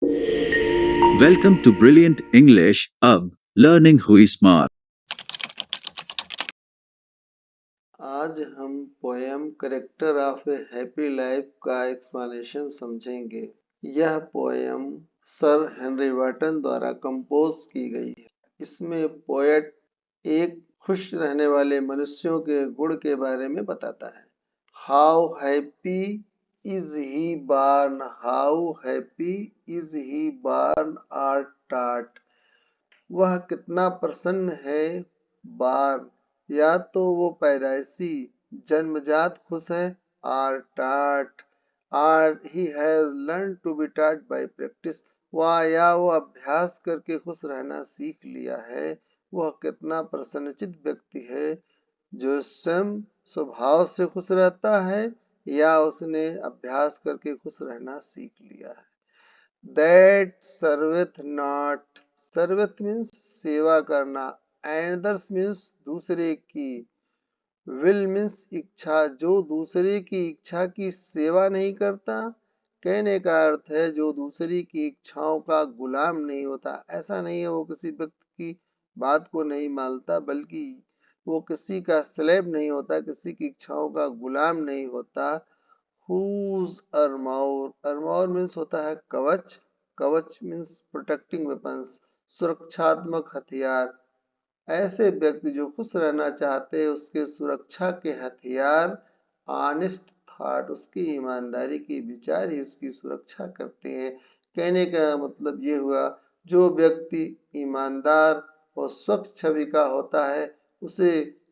Welcome to Brilliant English. अब learning हुई smart. आज हम poem character of A happy life का एक्सप्लेनेशन समझेंगे। यह पोएम सर हेनरी वाटन द्वारा कंपोज की गई है। इसमें पोएट एक खुश रहने वाले मनुष्यों के गुण के बारे में बताता है। हाउ हैप्पी इज ही बार्न, हाउ हैप्पी इज ही बार्न आर टाट। वह कितना प्रसन्न है। बार या तो वो पैदाइशी जन्मजात खुश है। Or taught, or he has learn to be taught by practice. वह या वो अभ्यास करके खुश रहना सीख लिया है। वह कितना प्रसन्नचित व्यक्ति है जो स्वयं स्वभाव से खुश रहता है या उसने अभ्यास करके खुश रहना सीख लिया है। That serveth not, serveth means सेवा करना, another's means दूसरे की, will means इच्छा, जो दूसरे की इच्छा की सेवा नहीं करता। कहने का अर्थ है जो दूसरे की इच्छाओं का गुलाम नहीं होता। ऐसा नहीं है वो किसी व्यक्ति की बात को नहीं मानता, बल्कि वो किसी का स्लेव नहीं होता, किसी की इच्छाओं का गुलाम नहीं होता। Whose armor, armor means होता है कवच, कवच मीन्स प्रोटेक्टिंग वेपन्स, सुरक्षात्मक हथियार। ऐसे व्यक्ति जो खुश रहना चाहते हैं उसके सुरक्षा के हथियार ऑनेस्ट थॉट, उसकी ईमानदारी के विचार ही उसकी सुरक्षा करते हैं। कहने का मतलब ये हुआ जो व्यक्ति ईमानदार और स्वच्छ छवि का होता है उसे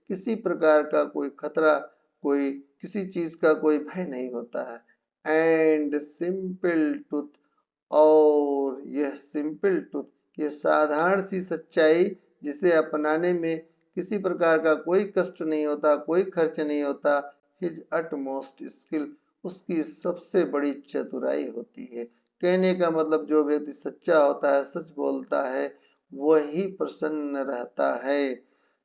किसी प्रकार का कोई खतरा, कोई किसी चीज का कोई भय नहीं होता है। एंड सिंपल ट्रूथ, और यह सिंपल ट्रूथ, ये साधारण सी सच्चाई जिसे अपनाने में किसी प्रकार का कोई कष्ट नहीं होता, कोई खर्च नहीं होता। हिज अटमोस्ट स्किल, उसकी सबसे बड़ी चतुराई होती है। कहने का मतलब जो व्यक्ति सच्चा होता है, सच बोलता है, वही प्रसन्न रहता है।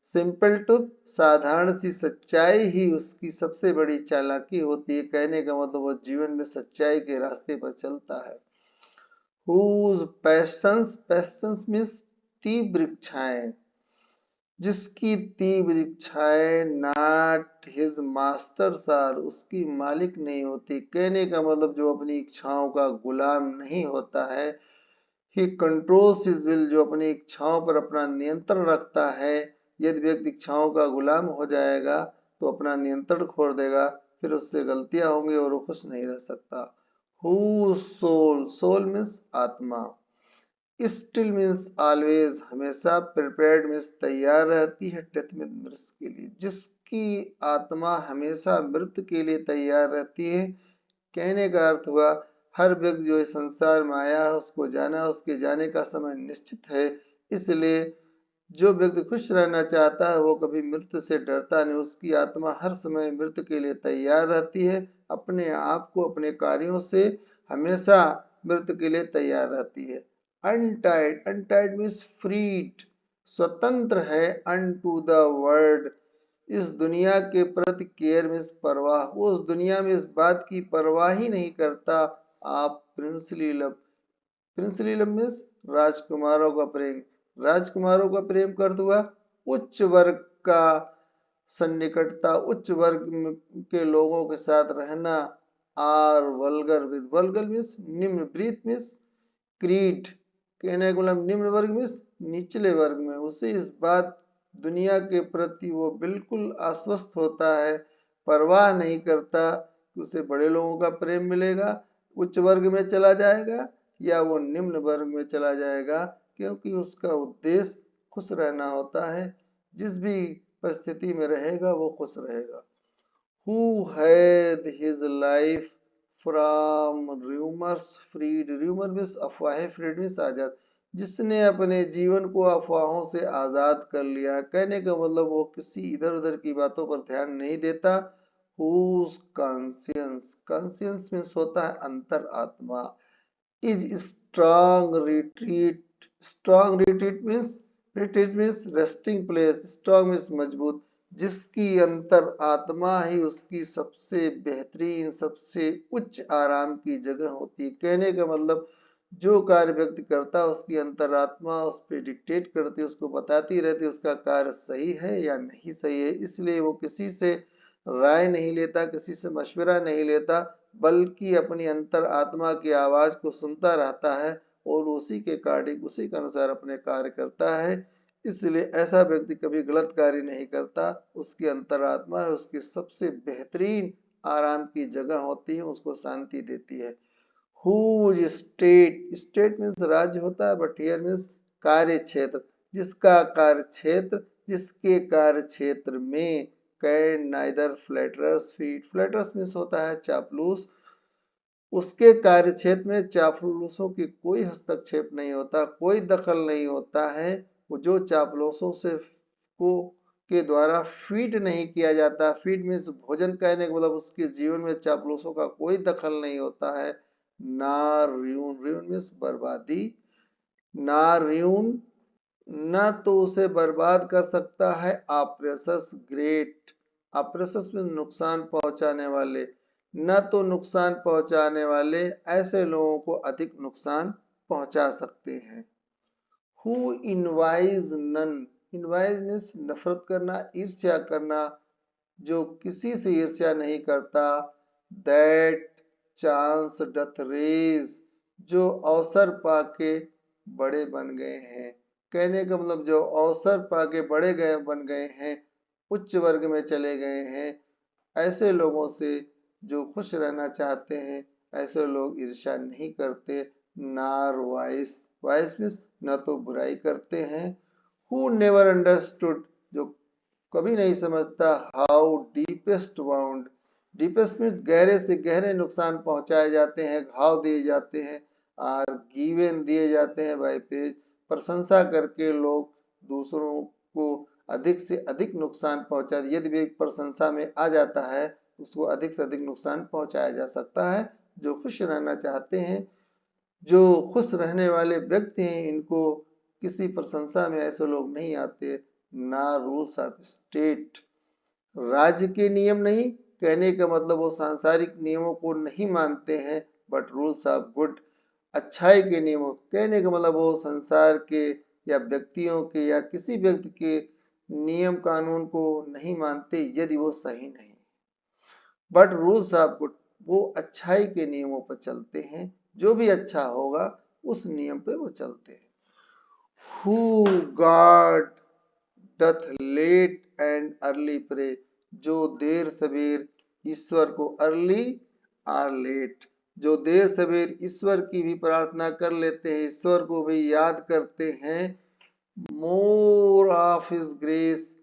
सिंपल ट्रूथ, साधारण सी सच्चाई ही उसकी सबसे बड़ी चालाकी होती है। कहने का मतलब वो जीवन में सच्चाई के रास्ते पर चलता है। whose passions, passions means तीव्र इच्छाएं, जिसकी तीव्र इच्छाएं नॉट हिज मास्टर्स आर, उसकी मालिक नहीं होती। कहने का मतलब जो अपनी इच्छाओं का गुलाम नहीं होता है। ही कंट्रोल्स हिज विल, जो अपनी इच्छाओं पर अपना नियंत्रण रखता है। यदि व्यक्ति इच्छाओं का गुलाम हो जाएगा तो अपना नियंत्रण खो देगा, फिर उससे गलतियां होंगी और वो खुश नहीं रह सकता। हु सोल, सोल मीन्स आत्मा। स्टिल मीन्स ऑलवेज, हमेशा। प्रिपेयर्ड मीन्स तैयार रहती है डेथ में, मृत्यु के लिए। जिसकी आत्मा हमेशा मृत्यु के लिए तैयार रहती है। कहने का अर्थ हुआ हर व्यक्ति जो इस संसार में आया है उसको जाना, उसके जाने का समय निश्चित है। इसलिए जो व्यक्ति खुश रहना चाहता है वो कभी मृत्यु से डरता नहीं। उसकी आत्मा हर समय मृत्यु के लिए तैयार रहती है। अपने आप को अपने कार्यों से हमेशा मृत्यु के लिए तैयार रहती है। अनटाइड, अनटाइड मीन्स फ्रीड, स्वतंत्र है। अनटू द वर्ल्ड, इस दुनिया के प्रति केयर मीन्स परवाह, वो उस दुनिया में इस बात की परवाह ही नहीं करता। आप princely love, princely love means राजकुमारों का प्रेम, राजकुमारों का प्रेम कर हुआ उच्च वर्ग का सन्निकटता, उच्च वर्ग के लोगों के साथ रहना। Or vulgar, with vulgar means निम्न, ब्रीथ मीन्स क्रीड। कहने का मतलब निम्न वर्ग मीन्स निचले वर्ग में, उसे इस बात दुनिया के प्रति वो बिल्कुल आश्वस्त होता है, परवाह नहीं करता कि उसे बड़े लोगों का प्रेम मिलेगा, उच्च वर्ग में चला जाएगा या वो निम्न वर्ग में चला जाएगा, क्योंकि उसका उद्देश्य खुश रहना होता है। जिस भी परिस्थिति में रहेगा वो खुश रहेगा। Who had his life from rumors freed, rumor means अफवाहें, freed means आजाद, जिसने अपने जीवन को अफवाहों से आजाद कर लिया। कहने का मतलब वो किसी इधर उधर की बातों पर ध्यान नहीं देता। Whose conscience, conscience means होता है अंतर आत्मा। Is strong retreat, strong retreat means resting place, strong means मजबूत, जिसकी अंतर आत्मा ही उसकी सबसे बेहतरीन, सबसे उच्च आराम की जगह होती है। कहने का मतलब जो कार्य व्यक्ति करता है उसकी अंतरात्मा उस पर डिक्टेट करती है, उसको बताती रहती है उसका कार्य सही है या नहीं सही है। इसलिए वो किसी से राय नहीं लेता, किसी से मशवरा नहीं लेता, बल्कि अपनी अंतर आत्मा की आवाज को सुनता रहता है और उसी के अकॉर्डिंग, उसी के अनुसार अपने कार्य करता है। इसलिए ऐसा व्यक्ति कभी गलत कार्य नहीं करता। उसकी अंतरात्मा है, उसकी सबसे बेहतरीन आराम की जगह होती है, उसको शांति देती है। हुज स्टेट, स्टेट मीन्स राज्य होता है, बट हियर मीन्स कार्य क्षेत्र, जिसका कार्य क्षेत्र, जिसके कार्य क्षेत्र में कैन नाइदर फ्लैटरस फीट, फ्लैटरस मीन्स होता है चापलूस, उसके कार्य क्षेत्र में चापलूसों की कोई हस्तक्षेप नहीं होता, कोई दखल नहीं होता है। वो जो चापलूसों से को के द्वारा फीड नहीं किया जाता, फीड मीन्स भोजन कहने का मतलब उसके जीवन में चापलूसों का कोई दखल नहीं होता है। ना र्यून, र्यून मीन्स बर्बादी, ना र्यून, न तो उसे बर्बाद कर सकता है ऑपरेशस ग्रेट, ऑपरेशस में नुकसान पहुंचाने वाले, न तो नुकसान पहुंचाने वाले ऐसे लोगों को अधिक नुकसान पहुंचा सकते हैं। Who envies none, envies means नफरत करना, ईर्ष्या करना, जो किसी से ईर्ष्या नहीं करता। दैट चांस डथ रेज, जो अवसर पाके बड़े बन गए हैं, कहने का मतलब जो अवसर पाके बड़े गए बन गए हैं, उच्च वर्ग में चले गए हैं, ऐसे लोगों से जो खुश रहना चाहते हैं, ऐसे लोग ईर्ष्या नहीं करते। नार वाइस, वाइस मीन्स न तो बुराई करते हैं। हु नेवर अंडरस्टूड, जो कभी नहीं समझता। हाउ डीपेस्ट वाउंड, डीपेस्ट में गहरे से गहरे नुकसान पहुंचाए जाते हैं, घाव दिए जाते हैं। आर गिवन, दिए जाते हैं। बाय पेज, प्रशंसा करके लोग दूसरों को अधिक से अधिक नुकसान पहुंचा, यदि भी प्रशंसा में आ जाता है उसको अधिक से अधिक नुकसान पहुंचाया जा सकता है। जो खुश रहना चाहते हैं, जो खुश रहने वाले व्यक्ति हैं, इनको किसी प्रशंसा में ऐसे लोग नहीं आते। ना रूल्स ऑफ स्टेट, राज्य के नियम नहीं, कहने का मतलब वो सांसारिक नियमों को नहीं मानते हैं, बट रूल्स ऑफ गुड, अच्छाई के नियमों, कहने का मतलब वो संसार के या व्यक्तियों के या किसी व्यक्ति के नियम कानून को नहीं मानते यदि वो सही नहीं, बट रूल्स ऑफ गुड, वो अच्छाई के नियमों पर चलते हैं, जो भी अच्छा होगा उस नियम पे वो चलते हैं। Who God doth late and early pray, जो देर सवेर ईश्वर को, अर्ली आर लेट, जो देर सवेर ईश्वर की भी प्रार्थना कर लेते हैं, ईश्वर को भी याद करते हैं। More of his grace,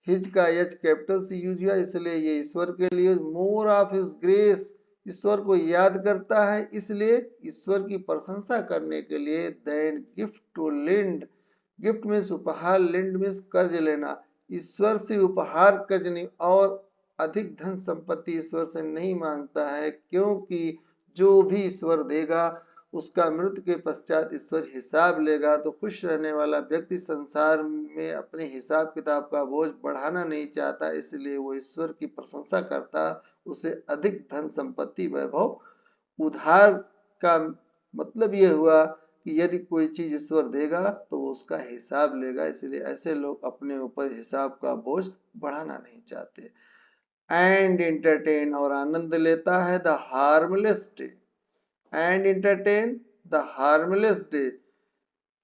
his का एच कैपिटल सी यूज हुआ इसलिए ये ईश्वर के लिए। मोर ऑफ हिज ग्रेस, ईश्वर को याद करता है इसलिए, ईश्वर की प्रशंसा करने के लिए। Than gift to lend, gift means उपहार, लेंड मीन्स कर्ज लेना, ईश्वर से उपहार कर्ज नहीं, और अधिक धन संपत्ति ईश्वर से नहीं मांगता है, क्योंकि जो भी ईश्वर देगा उसका मृत्यु के पश्चात ईश्वर हिसाब लेगा। तो खुश रहने वाला व्यक्ति संसार में अपने हिसाब किताब का बोझ बढ़ाना नहीं चाहता, इसलिए वो ईश्वर की प्रशंसा करता, उसे अधिक धन संपत्ति वैभव। उधार का मतलब ये हुआ कि यदि कोई चीज ईश्वर देगा तो वो उसका हिसाब लेगा, इसलिए ऐसे लोग अपने ऊपर हिसाब का बोझ बढ़ाना नहीं चाहते। एंड एंटरटेन, और आनंद लेता है। The harmless day, and entertain the harmless day,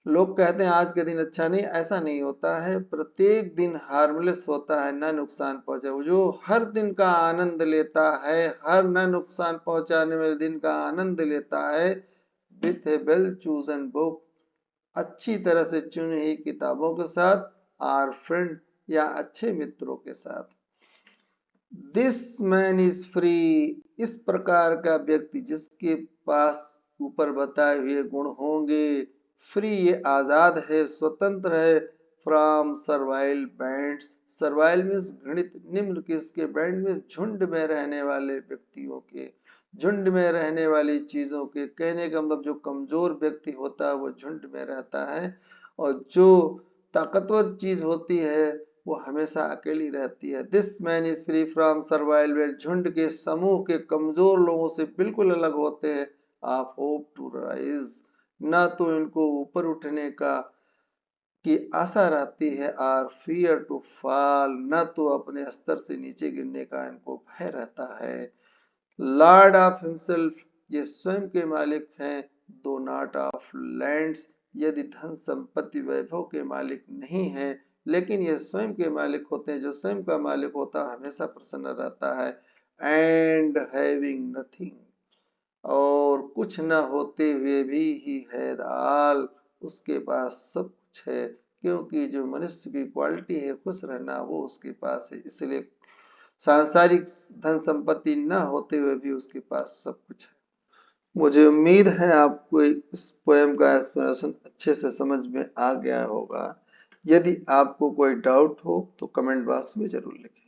लोग कहते हैं आज का दिन अच्छा नहीं, ऐसा नहीं होता है, प्रत्येक दिन हार्मलेस होता है, न नुकसान पहुंचे। जो हर दिन का आनंद लेता है, हर न नुकसान पहुंचाने वाले दिन का आनंद लेता है। With A well chosen book, अच्छी तरह से चुनी हुई किताबों के साथ। आर फ्रेंड, या अच्छे मित्रों के साथ। दिस मैन इज फ्री, इस प्रकार का व्यक्ति जिसके पास ऊपर बताए हुए गुण होंगे। फ्री, ये आजाद है, स्वतंत्र है। From servile bands, servile means घृणित, निम्न किसके, बैंड में झुंड में रहने वाले व्यक्तियों के, झुंड में रहने वाली चीजों के, कहने का मतलब जो कमजोर व्यक्ति होता है वो झुंड में रहता है, और जो ताकतवर चीज होती है वो हमेशा अकेली रहती है। This man is free from survival, झुंड के समूह के कमजोर लोगों से बिल्कुल अलग होते हैं। आप होप टू राइज, ना तो इनको ऊपर उठने की आशा रहती है, और फियर टू फॉल, न तो अपने स्तर से नीचे गिरने का इनको भय रहता है। लॉर्ड ऑफ हिमसेल्फ, ये स्वयं के मालिक हैं, दो नॉट ऑफ लैंड्स, यदि धन संपत्ति वैभव के मालिक नहीं है, लेकिन ये स्वयं के मालिक होते हैं। जो स्वयं का मालिक होता है हमेशा प्रसन्न रहता है। एंड हैविंग नथिंग, और कुछ न होते हुए भी ही है दाल, उसके पास सब कुछ है, क्योंकि जो मनुष्य की क्वालिटी है खुश रहना, वो उसके पास है। इसलिए सांसारिक धन संपत्ति न होते हुए भी उसके पास सब कुछ है। मुझे उम्मीद है आपको इस पोएम का एक्सप्लेनेशन अच्छे से समझ में आ गया होगा। यदि आपको कोई डाउट हो तो कमेंट बॉक्स में जरूर लिखें।